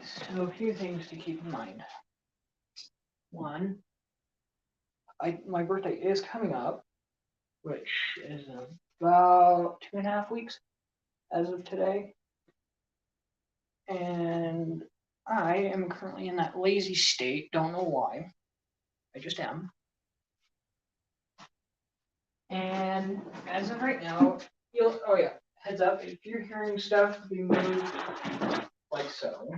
So a few things to keep in mind. One, my birthday is coming up, which is about 2.5 weeks as of today. And I am currently in that lazy state, don't know why. I just am. And as of right now, heads up, if you're hearing stuff being moved like so,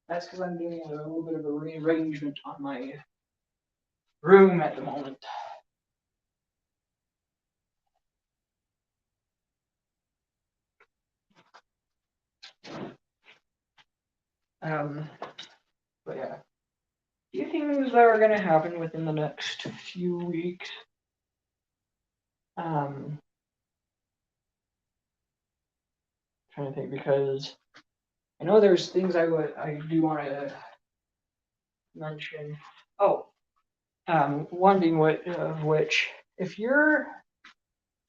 that's because I'm doing a little bit of a rearrangement on my room at the moment. But yeah, a few things that are gonna happen within the next few weeks. Trying to think because I know there's things I do want to mention. Oh, one being which, if you're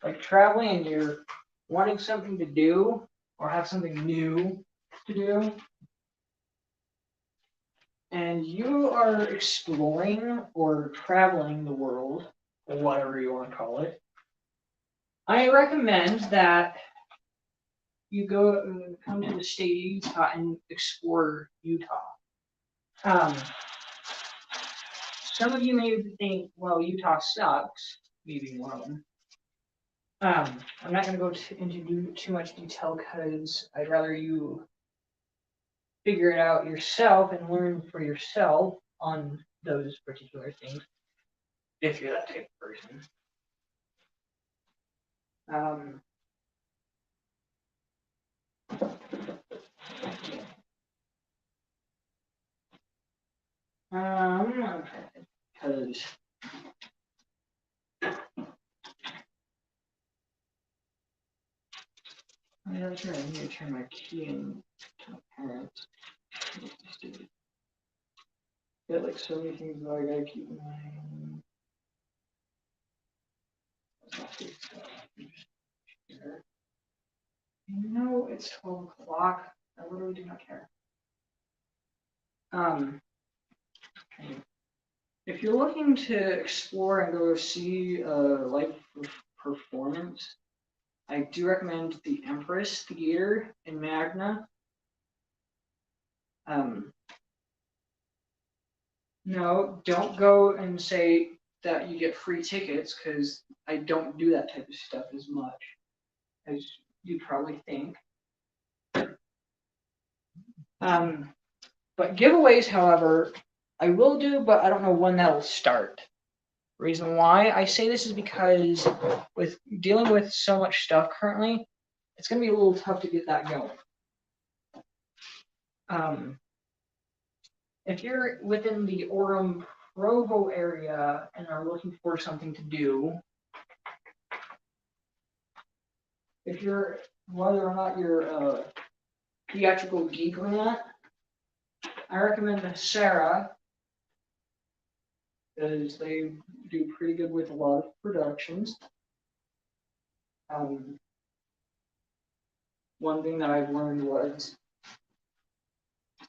like traveling and you're wanting something to do or have something new to do, and you are exploring or traveling the world, or whatever you want to call it, I recommend that you come to the state of Utah and explore Utah. Some of you may think, well, Utah sucks, me being one of them. I'm not going to go into too much detail because I'd rather you figure it out yourself and learn for yourself on those particular things, if you're that type of person. Because I need to turn my key in to my parents. Got like so many things that I gotta keep in mind. No, it's 12 o'clock. I literally do not care. If you're looking to explore and go see a live performance, I do recommend the Empress Theater in Magna. No, don't go and say that you get free tickets because I don't do that type of stuff as much as you probably think. But giveaways, however, I will do, but I don't know when that'll start. Reason why I say this is because with dealing with so much stuff currently, it's going to be a little tough to get that going. If you're within the Orem Provo area and are looking for something to do, if you're, whether or not you're a theatrical geek or not, I recommend Sarah, because they do pretty good with a lot of productions. One thing that I've learned was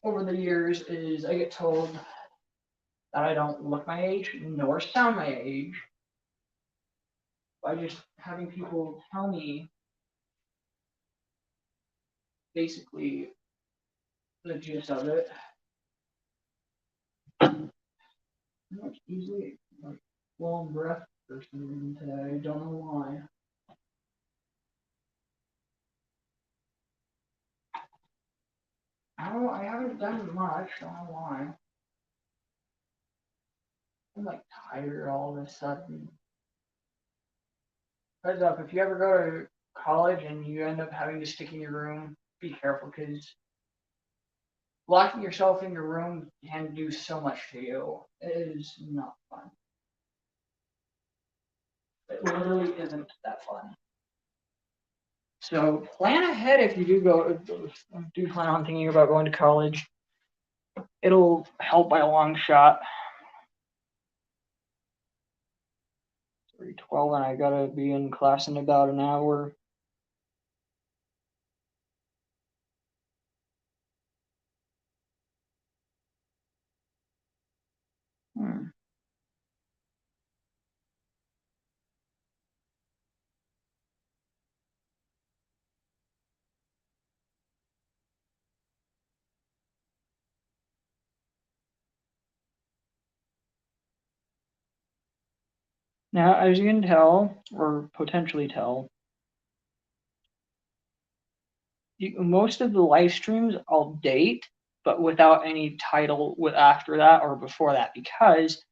over the years is I get told that I don't look my age nor sound my age by just having people tell me basically the gist of it. I'm not easily like long breath person today. I don't know why. I haven't done much. I don't know why. I'm like tired all of a sudden. Heads up, if you ever go to college and you end up having to stick in your room, be careful because locking yourself in your room can do so much to you. It is not fun. It literally isn't that fun. So plan ahead if you do plan on thinking about going to college. It'll help by a long shot. 3:12 and I gotta be in class in about an hour. Now, as you can tell, or potentially tell, most of the live streams I'll date, but without any title with after that or before that, because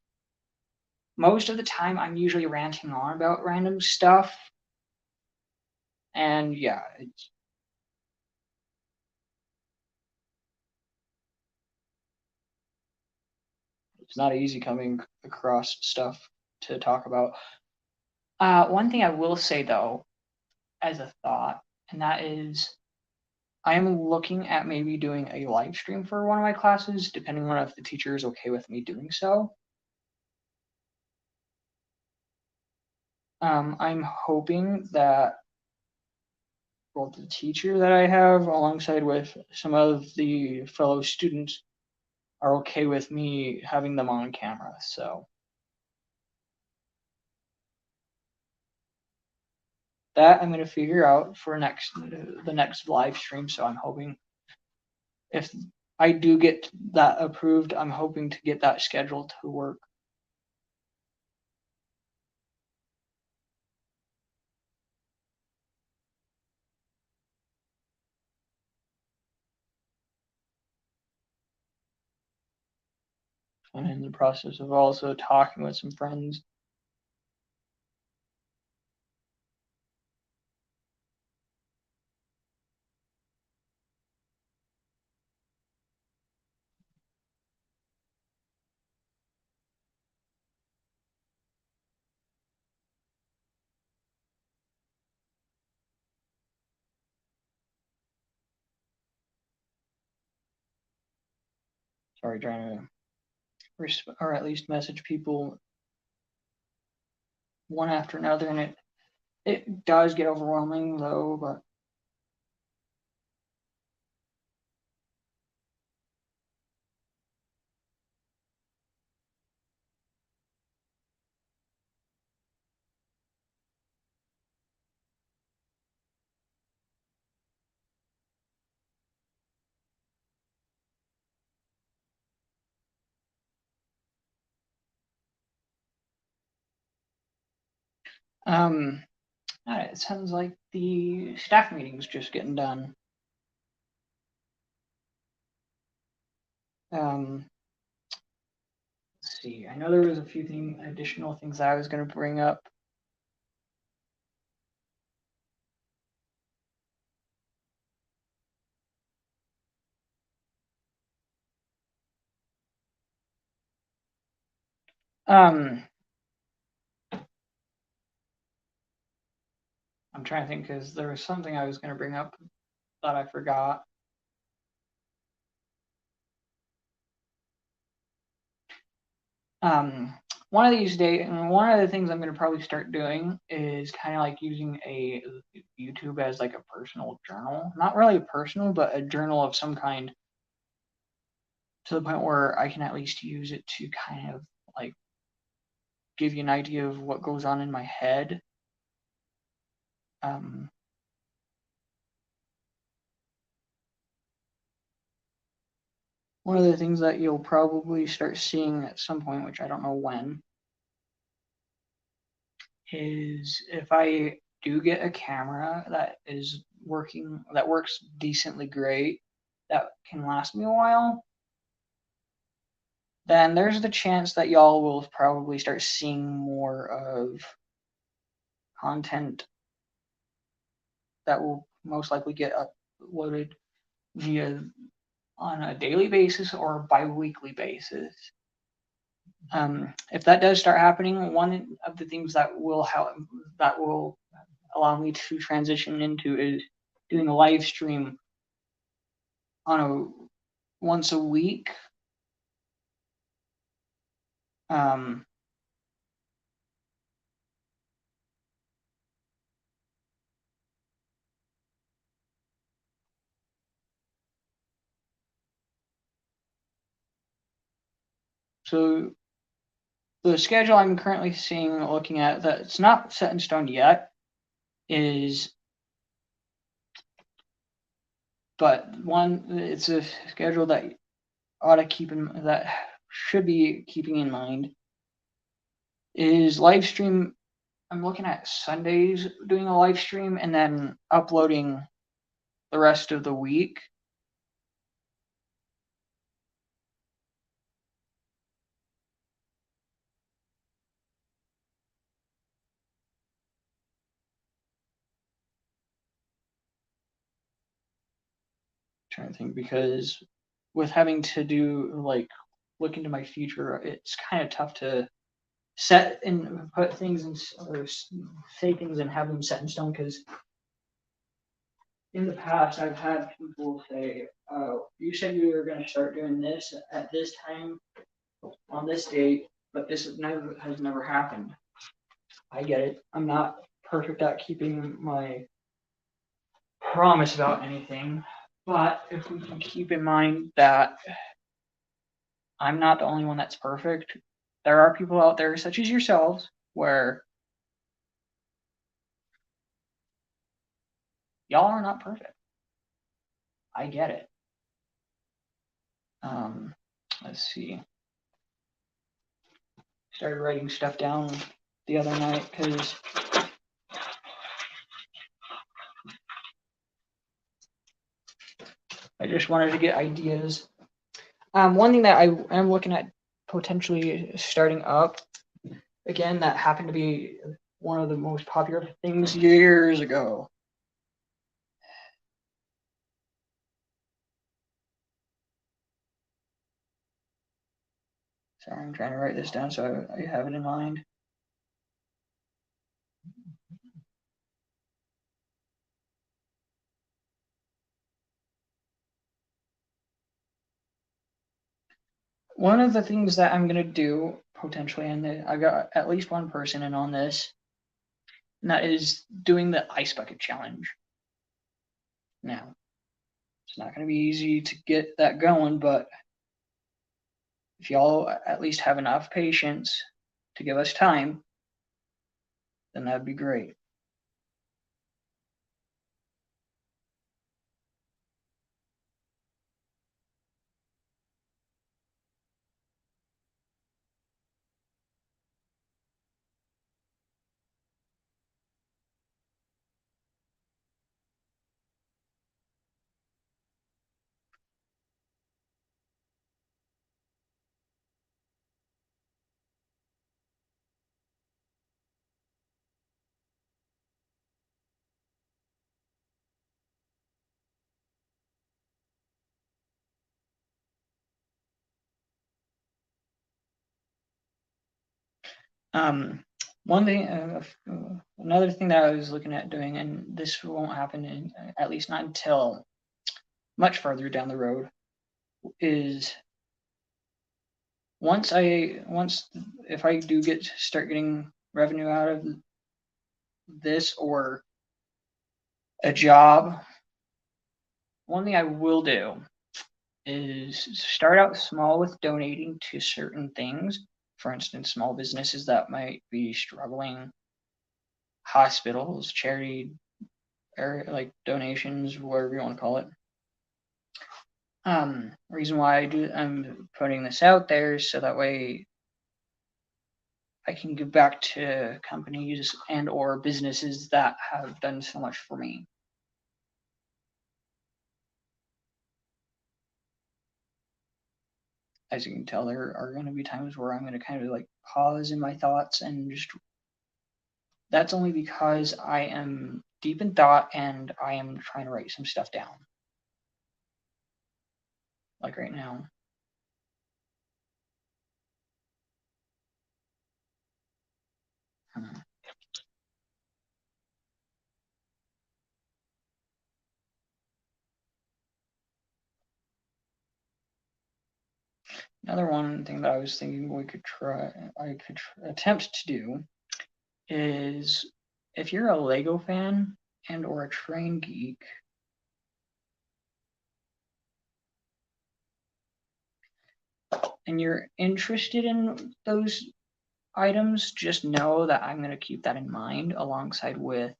most of the time I'm usually ranting on about random stuff. And yeah, it's not easy coming across stuff to talk about. One thing I will say though, as a thought, and that is I am looking at maybe doing a live stream for one of my classes, depending on if the teacher is okay with me doing so. I'm hoping that both the teacher that I have, alongside with some of the fellow students, are okay with me having them on camera. So that I'm going to figure out for the next live stream. So I'm hoping if I do get that approved, I'm hoping to get that scheduled to work. I'm in the process of also talking with some friends. Sorry, trying to or at least message people one after another, and it does get overwhelming though. But um, it sounds like the staff meeting's just getting done. Let's see. I know there was a few additional things I was going to bring up. I'm trying to think because there was something I was going to bring up that I forgot. One of these days, and one of the things I'm going to probably start doing is kind of like using a YouTube as like a personal journal. Not really personal, but a journal of some kind, to the point where I can at least use it to kind of like give you an idea of what goes on in my head. One of the things that you'll probably start seeing at some point, which I don't know when, is if I do get a camera that is working, that works decently great, that can last me a while, then there's the chance that y'all will probably start seeing more of content that will most likely get uploaded via on a daily basis or bi-weekly basis. If that does start happening, one of the things that will allow me to transition into is doing a live stream on a once a week. So the schedule I'm currently looking at, that it's not set in stone yet, but it's a schedule that ought to that should be keeping in mind is live stream. I'm looking at Sundays doing a live stream and then uploading the rest of the week. Trying to think, because with having to do like look into my future, it's kind of tough to set and put things in or say things and have them set in stone, because in the past I've had people say, "Oh, you said you were going to start doing this at this time on this date, but this has never happened." I get it. I'm not perfect at keeping my promise about anything, but if we can keep in mind that I'm not the only one that's perfect, there are people out there such as yourselves where y'all are not perfect. I get it. Let's see. Started writing stuff down the other night because I just wanted to get ideas. One thing that I am looking at potentially starting up again, that happened to be one of the most popular things years ago. Sorry, I'm trying to write this down so I have it in mind. One of the things that I'm going to do potentially, and I got at least one person in on this, and that is doing the ice bucket challenge. Now, it's not going to be easy to get that going, but if y'all at least have enough patience to give us time, then that'd be great. One thing, another thing that I was looking at doing, and this won't happen in, at least not until much farther down the road, is once if I do start getting revenue out of this or a job, one thing I will do is start out small with donating to certain things. For instance, small businesses that might be struggling, hospitals, charity, or like donations, whatever you want to call it. Reason why I'm putting this out there is so that way I can give back to companies and or businesses that have done so much for me. As you can tell, there are going to be times where I'm going to kind of like pause in my thoughts, and just that's only because I am deep in thought and I am trying to write some stuff down. Like right now. Another one thing that I was thinking I could attempt to do is, if you're a Lego fan and or a train geek, and you're interested in those items, just know that I'm going to keep that in mind alongside with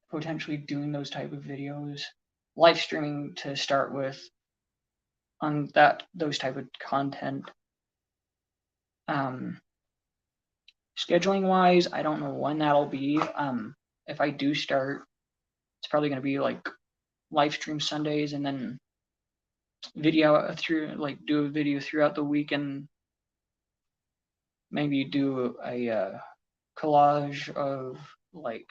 potentially doing those type of videos, live streaming to start with, on those type of content. Scheduling wise, I don't know when that'll be. If I do start, it's probably going to be like live stream Sundays and then video do a video throughout the week and maybe do a collage of like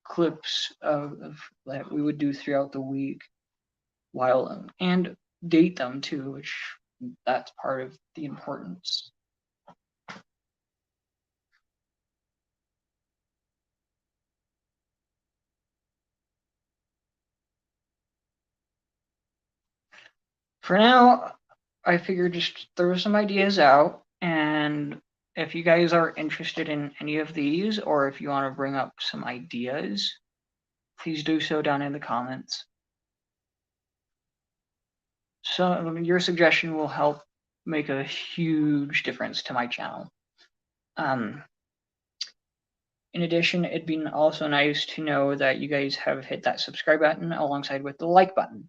clips of that we would do throughout the week while and date them too, which that's part of the importance. For now, I figured just throw some ideas out, and if you guys are interested in any of these, or if you want to bring up some ideas, please do so down in the comments. So your suggestion will help make a huge difference to my channel. In addition, it'd be also nice to know that you guys have hit that subscribe button alongside with the like button.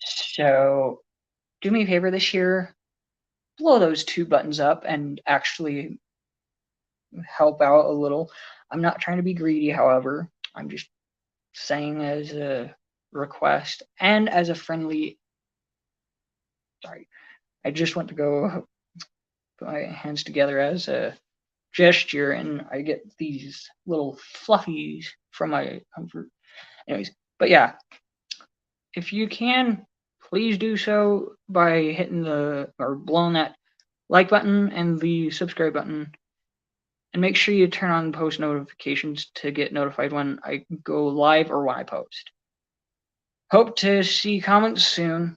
So do me a favor this year, blow those two buttons up and actually help out a little. I'm not trying to be greedy, however. I'm just saying as a request and as a friendly. Sorry, I just want to go put my hands together as a gesture, and I get these little fluffies from my comfort. Anyways, but yeah, if you can, please do so by hitting or blowing that like button and the subscribe button. And make sure you turn on post notifications to get notified when I go live or when I post. Hope to see comments soon.